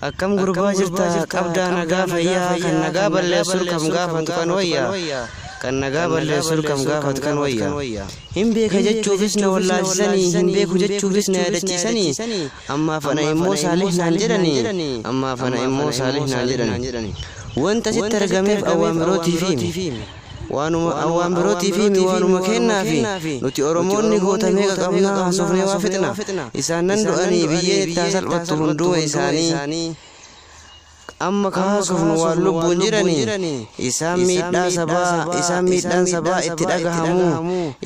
akkam gurbaa jirta qabdaa nagaa fayyaa kan nagaa balleessul kam gaafatu kan wayya kan nagaa balleessul kam gaafatu kan wayya hin beeka jechuufis na wallaalchisanii hin beeku jechuufis na yaadachiisanii amma fana immoo saalih naan jedhanii amma fana immoo saalih naan jedhanii wanta sitti argameef awwaamirootii fi waanuma awwaamirootii fi waanuma kennaafi nuti oromoonni goota meeqa qabnaa haasofnee waa fixna isaan nan du'anii biyyee itti salphattu hunduma isaanii amma kaasofnu waan lubbuun jiranii isaan miidhaan sabaa itti dhagahamu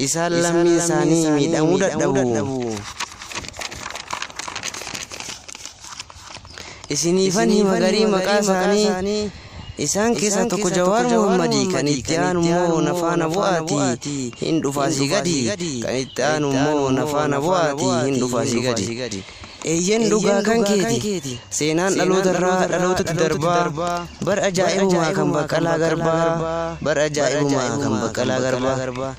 isaan lammiin isaanii miidhamuu dadhabu isiniifan hima garii maqaa isaanii isaan keessa tokko Jawaar Muhammadii kan itti aanu immoo nafaana bu'aatii hin dhufaasii gadi kan itti aanu immoo nafaana bu'aatii hin dhufaasii gadi eeyyen dhugaa kan keeti seenaan dhalootarraa dhalootatti darbaa bar ajaa'ibumaa kan Baqqalaa Garbaa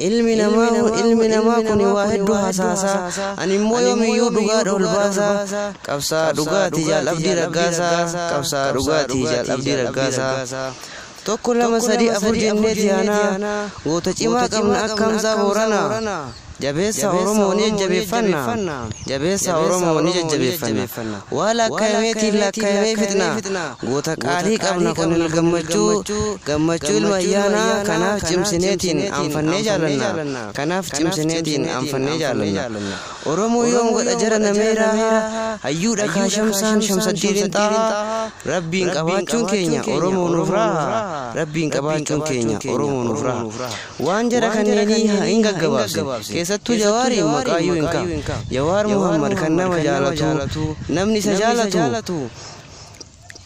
ilmi namaa kun waa hedduu hasaasaa ani immoo yoomiyyuu dhugaadha ol baasaa qabsaa dhugaatii jaalabdii raggaasaa tokko lama sadii afur jennee tiyaanaa goota cimaa qabna akka Hamzaa Booranaa jabeessa Oromoo ni jajjabeeffanna waa lakkaa'amee fitna goota qaalii qabna kun gammachuu ilma ayyaanaa kanaaf cimsineetiin anfannee jaalanna Oromoo yoom godha jara nameeraa hayyuudha kaashamsaan shamsaddiin xaahaa rabbiin qabaachuun keenya Oromoo nuuf raaha waan jara kanneenii hin gaggabaabse keessattuu Jawaariin maqaayyuu hinka Jawaar Muhammad kan nama jaalatu namni isa jaalatu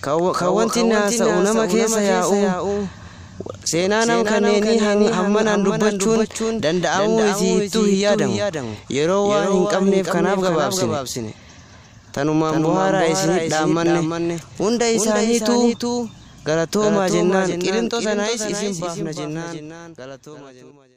kan wanti naasa'u nama keessa yaa'u seenaa nam kanneenii hammanaan dubbachuun danda'amuu miti hittuu hin yaadamu yeroo waan hin qabneef kanaaf gabaabsine tanumaan buhaaraa isinii dhaammanne hunda isaaniitu galatoomaa jennaan qilintoo sanaayis isin baafna jennaan galatoomaa jennaan